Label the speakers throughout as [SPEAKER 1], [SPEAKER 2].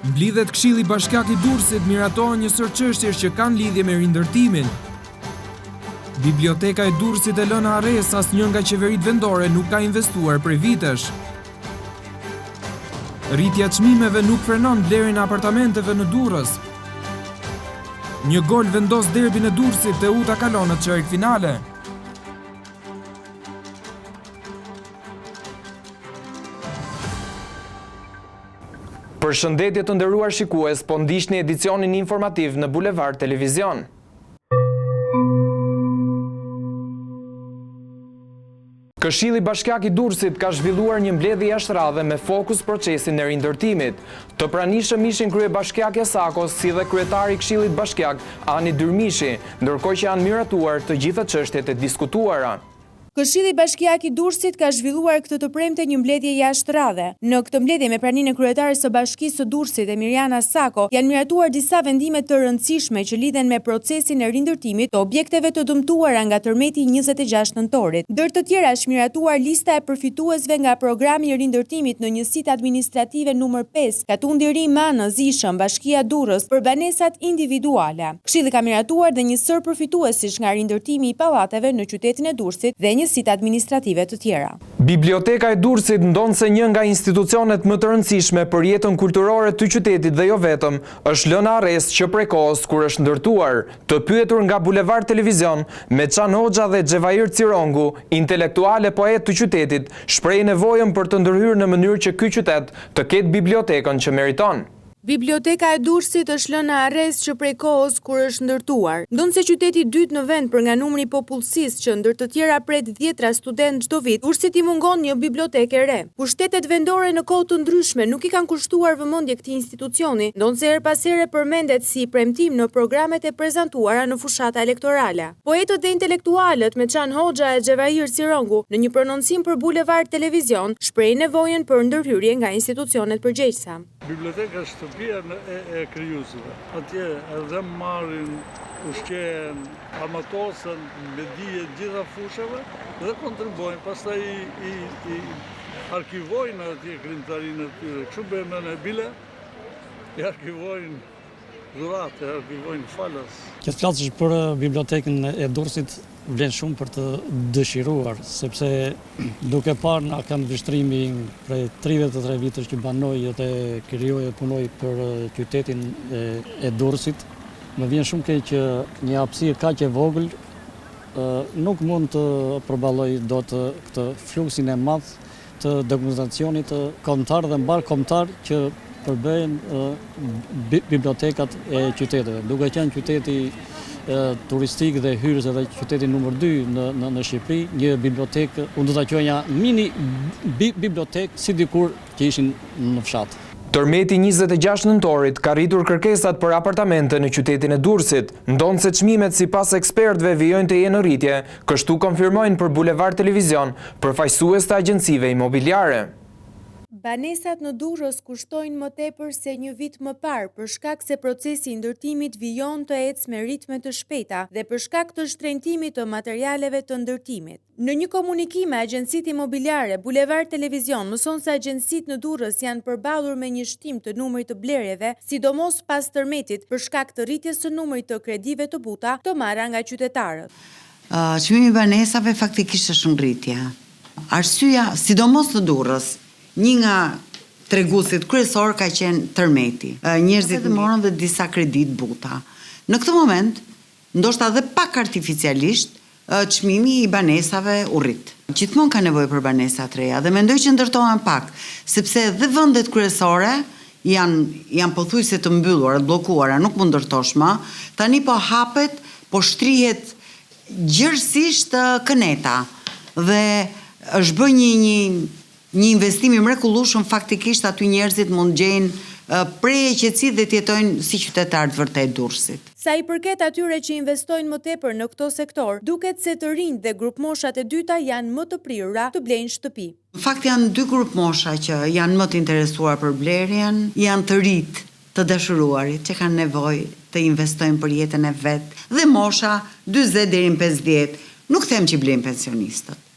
[SPEAKER 1] Mblidhet Këshilli Bashkiak i Durrësit miratohen një sër çështjesh që kanë lidhje me rindërtimin. Biblioteka e Durrësit e lënë arrest asnjë nga qeveritë vendore nuk ka investuar prej vitesh. Rritja e çmimeve nuk frenon blerjen e apartamenteve në Durrës. Një gol vendos derbin e Durrësit, Teuta kalon në çerkfinale. Përshëndetje të nderuar shikues, po ndiqni edicionin informativ në Bulevard Televizion. Këshilli Bashkiak i Durrësit ka zhvilluar një mbledhje jashtëradhe me fokus procesin e rindërtimit. Të pranishëm ishin kryebashkiakja Sakos si dhe kryetari i Këshillit Bashkiak Ani Dyrmishi, ndërkohë që janë miratuar të gjitha çështjet e diskutuara.
[SPEAKER 2] Këshilli Bashkiak i Durrësit ka zhvilluar këtë të premte një mbledhje jashtëradhe. Në këtë mbledhje me praninë e kryetares së Bashkisë së Durrësit Emiriana Sako, janë miratuar disa vendime të rëndësishme që lidhen me procesin e rindërtimit të objekteve të dëmtuara nga tërmeti 26 nëntorit. Ndër të tjera është miratuar lista e përfituesve nga programi i rindërtimit në njësitë administrative numër 5, Katundi i Ri Manë Zishëm, Bashkia Durrës, për banesat individuale. Këshilli ka miratuar dhe një sër përfituesish nga rindërtimi i pallateve në qytetin e Durrësit dhe njësitë administrative të tjera.
[SPEAKER 1] Biblioteka e Durrësit ndonë se një nga institucionet më të rëndësishme për jetën kulturore të qytetit dhe jo vetëm, është lënë arrest që prej kohës kur është ndërtuar. Të pyetur nga Bulevard Televizion, Meçan Hoxha dhe Xhevair Cirongu, intelektuale poet të qytetit, shpreh nevojën për të ndërhyrë në mënyrë që ky qytet të ketë bibliotekën që meriton.
[SPEAKER 2] Biblioteka e Durrësit është lënë në arrest që prej kohës kur është ndërtuar. Ndonë se qyteti dytë në vend për nga numri popullsisë që ndër të tjera pret 10 student çdo vit, Durrësit i mungon një bibliotekë e re. Pushtetet vendore në kohë të ndryshme nuk i kanë kushtuar vëmendje këtij institucioni, ndonë se her pas here përmendet si premtim në programet e prezantuara në fushata elektorale. Poetët dhe intelektualët Meçan Hoxha e Xhevair Cirongu në një prononcim për Bulevard Televizion shprehin nevojën për ndërhyrje nga institucionet përgjegjësa.
[SPEAKER 3] Biblioteka është shtëpia e krijuesve. Atje edhe marrin, ushqehen, armatosen me dije gjitha fushave dhe kontribuojnë, pastaj i arkivojnë atje krijimtarinë e tyre. Kështu bëjmë në bile, i arkivojnë dhuratë, arkivojnë falas.
[SPEAKER 4] Që të flasësh për bibliotekën e Durrësit vlen shumë për të dëshiruar, sepse duke parë nga kam vështrimi prej 33 vitësh që banoj dhe krijoj e punoj për qytetin e Durrësit, më vjen shumë keq që një hapësirë kaq e vogël nuk mund të përballoj dot këtë fluksin e madh të dokumentacionit të kombëtar dhe mbar kombëtar që përbëjnë bibliotekat e qyteteve. Duke qenë qyteti turistik dhe hyrës edhe qyteti numër 2 në Shqipëri, një bibliotekë, unë do ta quajja mini bibliotekë si dikur që ishin në fshat.
[SPEAKER 1] Tërmeti 26 nëntorit ka rritur kërkesat për apartamente në qytetin e Durrësit, ndonë se çmimet sipas ekspertëve vijojnë të jenë në rritje, kështu konfirmojnë për Bulevard Televizion përfaqësues të agjencive imobiliare.
[SPEAKER 2] Banesat në Durrës kushtojnë më tepër se një vit më parë për shkak se procesi i ndërtimit vijon të ecë me ritme të shpejta dhe për shkak të shtrenjtimit të materialeve të ndërtimit. Në një komunikim me agjencitë imobiliare, Bulevard Televizion mëson se agjencitë në Durrës janë përballur me një shtim të numrit të blerjeve, sidomos pas tërmetit për shkak të rritjes së numrit të kredive të buta të marra nga qytetarët.
[SPEAKER 5] Çmimi i banesave faktikisht është ngritje. Arsyeja, sidomos të Durrës, një nga treguesit kryesor ka qenë tërmeti. Njerëzit morën dhe disa kredit buta. Në këtë moment, ndoshta edhe pak artificialisht, çmimi i banesave u rrit. Gjithmonë ka nevojë për banesa të reja dhe mendoj që ndërtohen pak, sepse edhe vendet kryesore janë pothuajse të mbyllura, të bllokuara, nuk mund ndërtosh më. Tani po hapet, po shtrihet gjërësisht këneta dhe është bërë një investim i mrekullueshëm, faktikisht aty njerëzit mund gjejnë prej e qetësit dhe të jetojnë si qytetarë të vërtet Durrësit.
[SPEAKER 2] Sa i përket atyre që investojnë më tepër në këto sektor, duket se të rinjt dhe grupmoshat e dyta janë më të prirura të blejnë shtëpi.
[SPEAKER 5] Në fakt janë dy grupmosha që janë më të interesuar për blerjen, janë të rit, të dashuruarit që kanë nevojë të investojnë për jetën e vet, dhe mosha 40 deri në 50. Nuk them që blejnë pensionistët.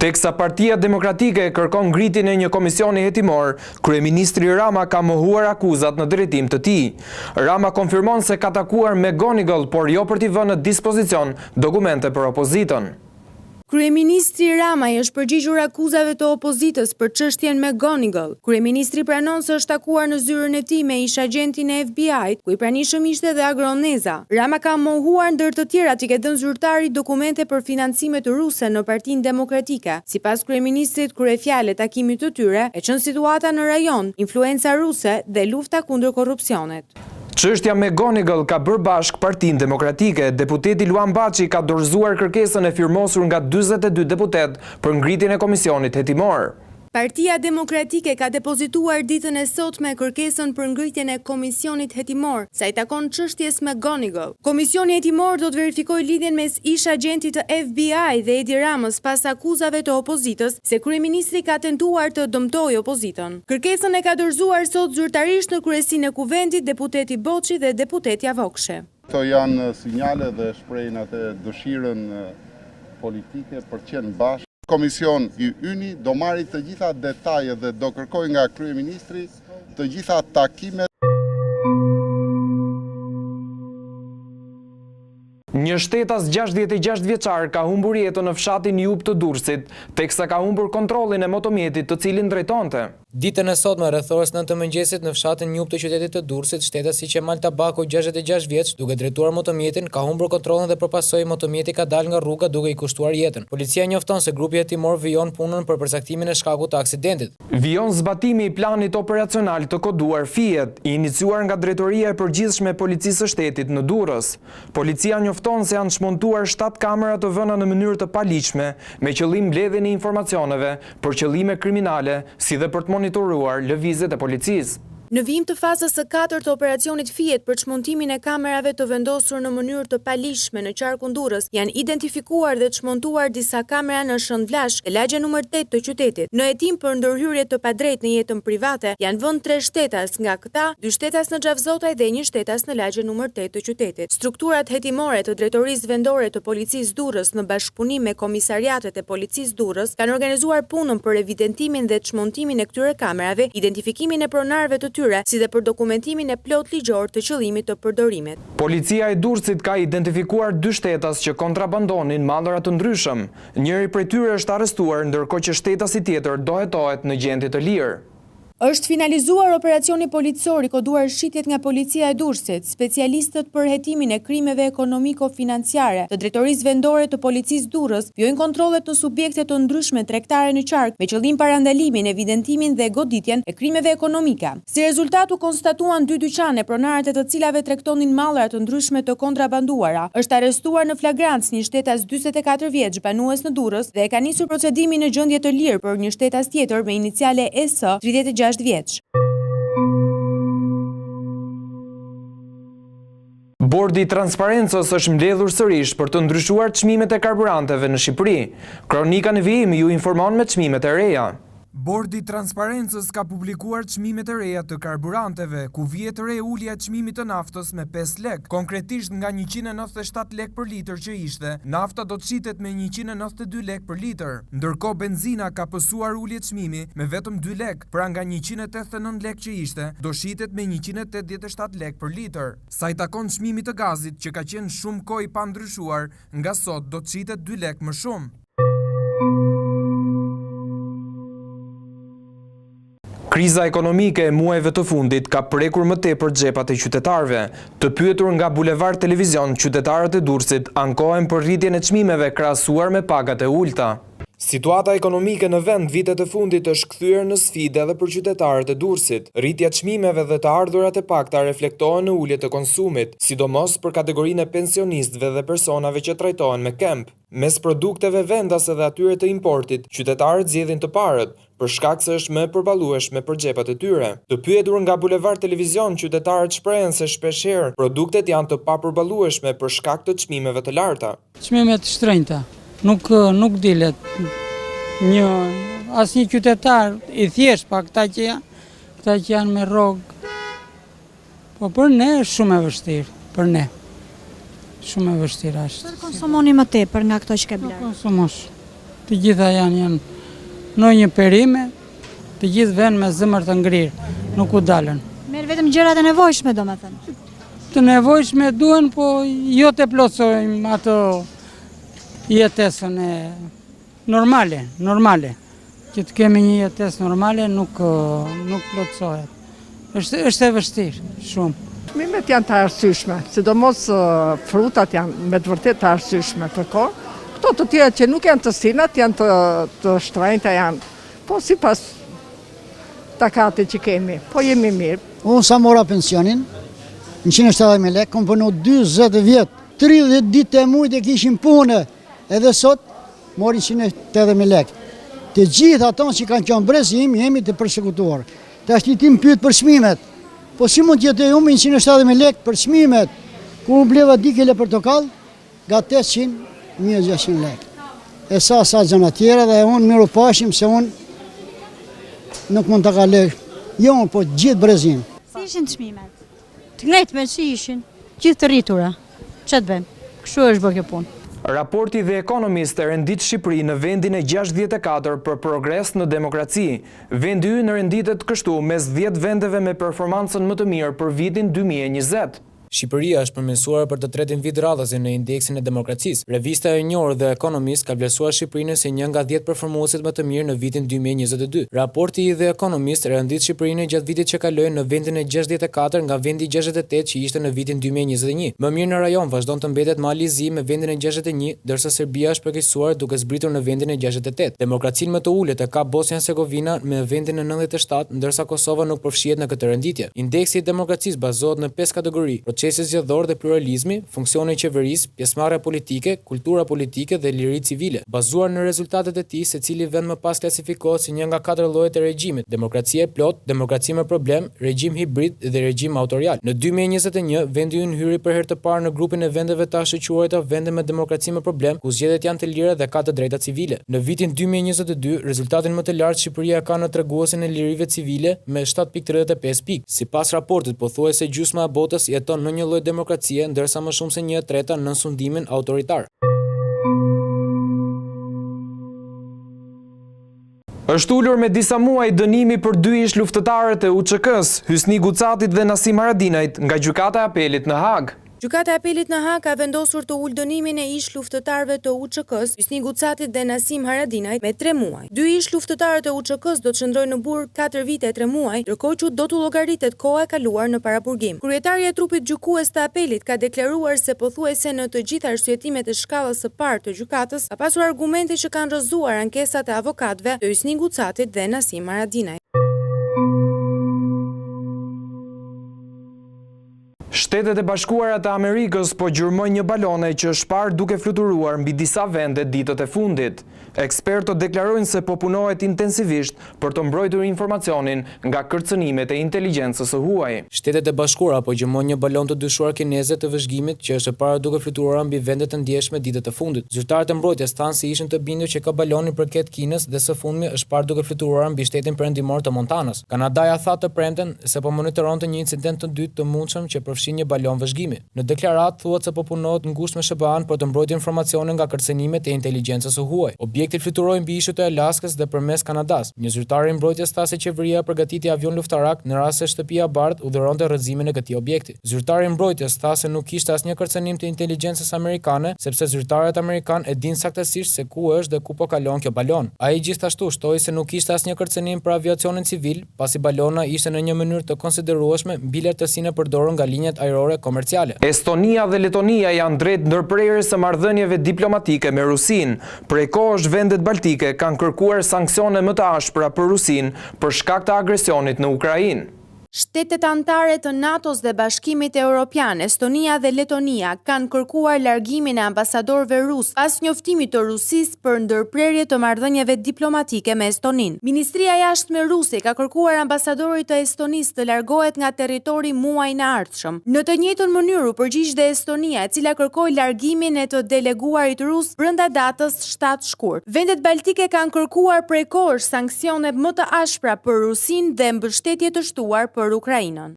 [SPEAKER 1] Teksa Partia Demokratike kërkon ngritjen e një komisioni hetimor, kryeministri Rama ka mohuar akuzat në drejtim të tij. Rama konfirmon se ka takuar me McGonigal, por jo për t'i vënë në dispozicion dokumente për opozitën.
[SPEAKER 2] Kryeministri Rama i është përgjigjur akuzave të opozitës për çështjen me McGonigal. Kryeministri pranon se është takuar në zyrën e tij me ish agentin e FBI-t, ku i pranishëm ishte dhe Agroneza. Rama ka mohuar ndër të tjerat i ke dhënë zyrtarit dokumente për financimet ruse në Partinë Demokratike. Sipas kryeministrit, kryefjale e takimit të tyre e çon situata në rajon, influenca ruse dhe lufta kundër korrupsionit.
[SPEAKER 1] Çështja me McGonigal ka bërë bashk Partinë Demokratike. Deputeti Luan Baçi ka dorëzuar kërkesën e firmosur nga 42 deputet për ngritjen e komisionit hetimor.
[SPEAKER 2] Partia Demokratike ka depozituar ditën e sotme kërkesën për ngritjen e komisionit hetimor, sa i takon çështjes me McGonigal. Komisioni hetimor do të verifikojë lidhjen mes ish agentit të FBI dhe Edi Ramës pas akuzave të opozitës se kryeministri ka tentuar të dëmtojë opozitën. Kërkesën e ka dorëzuar sot zyrtarisht në kryesinë e kuventit deputeti Boçi dhe deputetja Vokshe.
[SPEAKER 6] Këto janë sinjale dhe shprehin atë dëshirën politike për të qenë bashkë. Komision i yni do marri të gjitha detajet dhe do kërkoj nga kryeministri të gjitha takimet.
[SPEAKER 1] Një shtetas 66 vjeçar ka humbur jetën në fshatin Jub të Durrësit, teksa ka humbur kontrollin e motomjetit të cilin drejtonte.
[SPEAKER 7] Ditën e sotme rreth orës 9 të mëngjesit në fshatin Jub të qytetit të Durrësit, shtetasi Qemal Tabaku, 66 vjeç, duke drejtuar motomjetin, ka humbur kontrollin dhe përpasoj motomjeti ka dalë nga rruga duke i kushtuar jetën. Policia njofton se grupi hetimor vijon punën për përcaktimin e shkakut të aksidentit.
[SPEAKER 1] Vijon zbatimi i planit operacional të koduar Fijet, i iniciuar nga Drejtoria e Përgjithshme e Policisë së Shtetit në Durrës. Policia njofton se janë çmontuar 7 kamera të vëna në mënyrë të paligjshme me qëllim mbledhjen e informacioneve për qëllime kriminale, si dhe për të monitoruar lëvizjet e policisë.
[SPEAKER 2] Në vijim të fazës së 4 të operacionit Fijet për çmontimin e kamerave të vendosur në mënyrë të paligjshme në qarkun Durrës, janë identifikuar dhe çmontuar disa kamera në Shëndvlash, e lagja numër 8 të qytetit. Në hetim për ndërhyrje të padrejtë në jetën private, janë vënë 3 shtetas, nga këta 2 shtetas në Xhavzotaj dhe 1 shtetas në lagje numër 8 të qytetit. Strukturat hetimore të Drejtorisë Vendore të Policisë Durrës në bashkëpunim me komisariatet e Policisë Durrës kanë organizuar punën për evidentimin dhe çmontimin e këtyre kamerave, identifikimin e pronarëve të tyre, si dhe për dokumentimin e plot ligjor të qëllimit të përdorimit.
[SPEAKER 1] Policia e Durrësit ka identifikuar 2 shtetas që kontrabandonin mallra të ndryshëm. Njëri prej tyre është arrestuar, ndërkohë që stetasi tjetër do hetohet në gjendje të lirë.
[SPEAKER 2] Është finalizuar operacioni policor i koduar shitjet nga Policia e Durrësit. Specialistët për hetimin e krimeve ekonomiko-financiare të Drejtorisë Vendore të Policisë Durrës vjojnë kontrollet në subjekte të ndryshme tregtare në qark me qëllim parandalimin, evidentimin dhe goditjen e krimeve ekonomike. Si rezultat u konstatuan 2 dyqane pronarët e të cilave tregtonin mallra të ndryshme të kontrabanduara. Është arrestuar në flagrancë një shtetas 44 vjeç banues në Durrës dhe e ka nisur procedimin në gjendje të lirë për një shtetas tjetër me iniciale ES 36 vjeç.
[SPEAKER 1] Bordi i Transparencës është mbledhur sërish për të ndryshuar çmimet e karburanteve në Shqipëri. Kronika në vijim ju informon me çmimet e reja. Bordi i Transparencës ka publikuar çmimet e reja të karburanteve, ku vjet re ulja e çmimit të naftës me 5 lek, konkretisht nga 197 lek për litër që ishte, nafta do të shitet me 192 lek për litër, ndërkohë benzina ka pësuar ulje çmimi me vetëm 2 lek, pra nga 189 lek që ishte, do shitet me 187 lek për litër. Sa i takon çmimit të gazit, që ka qenë shumë kohë i pandryshuar, nga sot do të shitet 2 lek më shumë. Kriza ekonomike e muajve të fundit ka prekur më tepër xhepat e qytetarëve. Të pyetur nga Bulevard Televizion, qytetarët e Durrësit ankohen për rritjen e çmimeve krahasuar me pagat e ulta. Situata ekonomike në vend vitet e fundit është kthyer në sfidë edhe për qytetarët e Durrësit. Rritja e çmimeve dhe të ardhurat e pakta reflektohen në ulje të konsumit, sidomos për kategorinë e pensionistëve dhe personave që trajtohen me kemp. Mes produkteve vendas edhe atyre të importit, qytetarët zgjedhin të parët, për shkak se është më përballueshme për xhepat e tyre. Të pyetur nga Bulevard Televizion, qytetarët shprehen se shpeshherë produktet janë të papërballueshme për shkak të çmimeve të larta.
[SPEAKER 8] Çmimet shtrenjta, nuk dilet. Asnjë qytetar i thjesht, pa këta që janë me rrogë. Po për ne është shumë e vështirë, për ne. Shumë e vështirë është.
[SPEAKER 9] Çfarë konsumoni më tepër nga këto që ke bler?
[SPEAKER 8] Konsumosh të gjitha janë në një perime, të gjithë vend me zemër të ngrirë, nuk u dalën.
[SPEAKER 9] Merë vetëm gjërat e nevojshme, do me thënë.
[SPEAKER 8] Të nevojshme duen, po jo të plotsojmë ato jetesën e normale. Që të kemi një jetesë normale nuk plotësohet. Është e vështirë, shumë.
[SPEAKER 10] Çmimet janë të arsyeshme, sidomos frutat janë me të vërtetë të arsyeshme për kohë. Këto të tjera që nuk janë të sinat, janë të shtrenjta janë, po sipas takatit që kemi, po jemi mirë.
[SPEAKER 11] Unë sa mora pensionin, 170.000 lekë, kom punu 20 vjetë, 30 ditë e mujtë e kishim punë, edhe sot morin 180.000 lekë. Të gjithë ato që kanë qenë brezim, jemi të përsekutuar. Të ashtë ti më pyet për çmimet. Po si mund t'jetë unë 170.000 lekë për çmimet, ku u bleva 2 kg portokall, nga 800, 1.600 lekë. E sa gjëna tjera dhe unë miru pashim se unë nuk mund të kaloj. Jo unë, po gjithë brezim.
[SPEAKER 9] Si ishin çmimet? Të ngrejtme si ishin, gjithë të rritura. Që të bëjmë? Kështu është bërë kjo punë.
[SPEAKER 1] Raporti The Economist e rendit Shqipëri në vendin e 64 për progres në demokraci. Vendi ynë renditet kështu mes 10 vendeve me performancën më të mirë për vitin 2020.
[SPEAKER 7] Shqipëria është përmirësuar për të tretin vit radhësi në indeksin e demokracisë. Revista e njohur The Economist ka vlerësuar Shqipërinë si një nga 10 performuesit më të mirë në vitin 2022. Raporti i The Economist rendit Shqipërinë gjatë vitit që kaloi në vendin e 64 nga vendi 68 që ishte në vitin 2021. Më mirë në rajon vazhdon të mbetet Malizi me vendin e 61, ndërsa Serbia është përkeqësuar duke zbritur në vendin e 68. Demokracinë më të ulët e ka Bosnia-Hercegovina me vendin e 97, ndërsa Kosova nuk përfshihet në këtë renditje. Indeksi i demokracisë bazohet në 5 kategori: procesi zgjedhor dhe pluralizmi, funksioni i qeverisë, pjesëmarrja politike, kultura politike dhe liri civile. Bazuar në rezultatet e tij, secili vend më pas klasifikohet si një nga 4 llojet e regjimit: demokracia e plot, demokraci me problem, regjim hibrid dhe regjim autorial. Në 2021, vendi ynë hyri për herë të parë në grupin e vendeve të shoqëruara vende me demokraci me problem, ku zgjedhjet janë të lira dhe ka të drejta civile. Në vitin 2022, rezultatin më të lartë Shqipëria ka në treguesin e lirive civile me 7.35 pikë. Sipas raportit, pothuajse gjysma e botës jeton në një lloj demokracie, ndërsa më shumë se 1/3 në sundimin autoritar.
[SPEAKER 1] Është ulur me disa muaj dënimi për 2 ish luftëtarët e UÇK-s, Hysni Gucatit dhe Nasim Haradinajt, nga gjykata e apelit në Hag.
[SPEAKER 2] Gjykata e apelit në Hag ka vendosur të ulë dënimin e ish luftëtarëve të UÇK-s, Hysni Gucatit dhe Nasim Haradinajt me 3 muaj. 2 ish luftëtarët e UÇK-s do të shndrojnë në burg 4 vite e 3 muaj, ndërkohë që do t'u llogaritet koha e kaluar në paraburgim. Kryetari e trupit gjykues të apelit ka deklaruar se pothuajse në të gjitha arsyetimet e shkallës së parë të gjykatës ka pasur argumente që kanë rrëzuar ankesat e avokatëve të Hysni Gucatit dhe Nasim Haradinajt.
[SPEAKER 1] Shtetet e Bashkuara të Amerikës po gjurmojnë një balone që është parë duke fluturuar mbi disa vende ditët e fundit. Ekspertët deklarojnë se po punohet intensivisht për të mbrojtur informacionin nga kërcënimet e inteligjencës së huaj.
[SPEAKER 7] Shtetet e Bashkuara po gjurmojnë një balon të dyshuar kineze të vëzhgimit që është parë duke fluturuar mbi vende të ndjeshme ditët e fundit. Zyrtarët e mbrojtjes thanë se ishin të bindur që ka balonin përket Kinës dhe së fundmi është parë duke fluturuar mbi shtetin perëndimor të Montanës. Kanadaja tha të premten se po monitoronte një incident të dytë të mundshëm që përfshin një balon vëzhgimi. Në deklaratë thuhet se po punohet ngushtë me SBA-n për të mbrojtur informacionin nga kërcënimet e inteligjencës së huaj. Objekti fluturoi mbi ishut e Alaskës dhe përmes Kanadas. Një zyrtar i mbrojtjes tha se qeveria përgatiti avion luftarak në rast se shtëpia e bardhë udhëronte rrëzimin e këtij objekti. Zyrtari i mbrojtjes tha se nuk kishte asnjë kërcënim të inteligjencës amerikane, sepse zyrtarët amerikanë e dinë saktësisht se ku është dhe ku po kalon kjo balon. Ai gjithashtu shtoi se nuk kishte asnjë kërcënim për aviacionin civil, pasi balona ishte në një mënyrë të konsiderueshme mbi lartësinë e përdorur nga linjat ajrore komerciale.
[SPEAKER 1] Estonia dhe Letonia janë drejt ndërprerjes së marrëdhënieve diplomatike me Rusinë. Prej kohësh vendet baltike kanë kërkuar sanksione më të ashpra për Rusinë për shkak të agresionit në Ukrainë.
[SPEAKER 2] Shtetet anëtare të NATO-s dhe Bashkimit Evropian, Estonia dhe Letonia kanë kërkuar largimin e ambasadorëve rus pas njoftimit të Rusisë për ndërprerje të marrëdhënieve diplomatike me Estoninë. Ministria e Jashtme ruse ka kërkuar ambasadorit të Estonisë të largohet nga territori muajin e ardhshëm. Në të njëjtën mënyrë u përgjigj dhe Estonia, e cila kërkoi largimin e të deleguarit rus brenda datës 7 shkurt. Vendet baltike kanë kërkuar prej kohësh sanksione më të ashpra për Rusinë dhe mbështetje të shtuar për Ukrainën.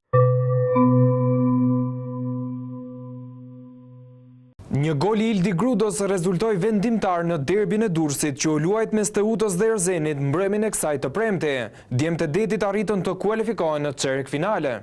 [SPEAKER 1] Një gol i Ildi Grudos rezultoi vendimtar në derbin e Durrësit që u luajt mes Teutos dhe Erzenit mbrëmjen e kësaj të premte. Djemtë e Detit arritën të kualifikohen në çerek finale.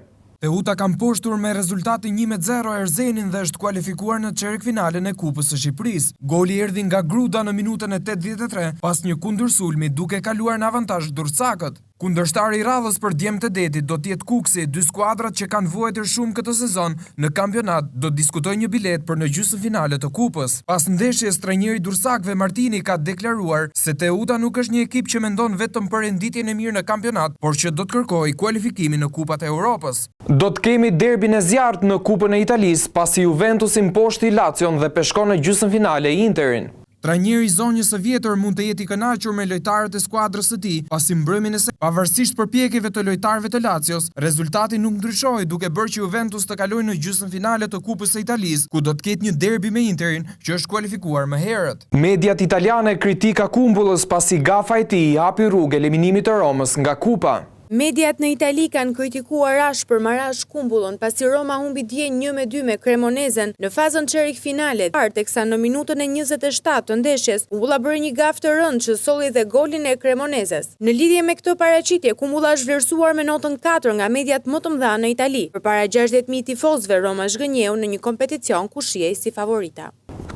[SPEAKER 1] Teuta kam poshtur me rezultatin 1-0 Erzenin dhe është kualifikuar në çerek finalen e Kupës së Shqipërisë. Goli erdhi nga Gruda në minutën e 83 pas një kundërsulmi duke kaluar në avantazh durrësakët. Kundërshtari i radhës për Djemtë e Detit do t'jetë Kuksi, dy skuadrat që kanë vuajtur shumë këtë sezon në kampionat do diskutojnë një bilet për në gjysmëfinale të Kupës. Pas ndeshjes, trajneri i dursakëve Martini ka deklaruar se Teuta nuk është një ekip që mendon vetëm për renditjen e mirë në kampionat, por që do të kërkojë kualifikimin në Kupat e Europës. Do të kemi derbin e zjarrt në Kupën e Italisë pasi Juventusi mposhti Lacion dhe peshkon në gjysmëfinale Interin. Trajneri i zonjës së vjetër mund të jetë i kënaqur me lojtarët e skuadrës së tij, pasi mbrëmjen e saj, pavarësisht përpjekjeve të lojtarëve të Lacios, rezultati nuk ndryshoi duke bërë që Juventus të kalojë në gjysmëfinale të Kupës së Italisë, ku do të ketë një derbi me Interin, që është kualifikuar më herët. Mediat italiane kritika Kumbullës pasi gafa e tij i hapi rrugë eliminimit të Romës nga Kupa.
[SPEAKER 2] Mediat në Itali kanë kritikuar ashpër Marash Kumbullon pasi Roma humbi dje 1-2 me Cremonezen në fazën çerek finale, teksa në minutën e 27 të ndeshjes Kumbulla bëri një gafë të rëndë që solli dhe golin e Cremonezes. Në lidhje me këtë paraqitje, Kumbulla është vlerësuar me notën 4 nga mediat më të mëdha në Itali. Përpara 60.000 tifozëve, Roma zhgënjeu në një kompeticion ku shihej si favorita.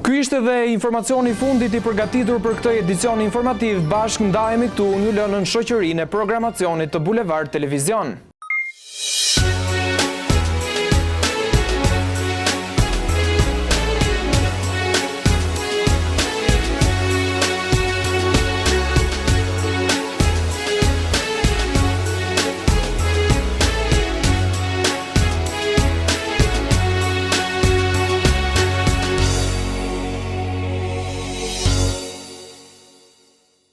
[SPEAKER 1] Ky ishte dhe informacioni i fundit i përgatitur për këtë edicion informativ. Bashkë ndajemi këtu, ju lënë në shoqërinë e programacionit të Bulevard Televizion.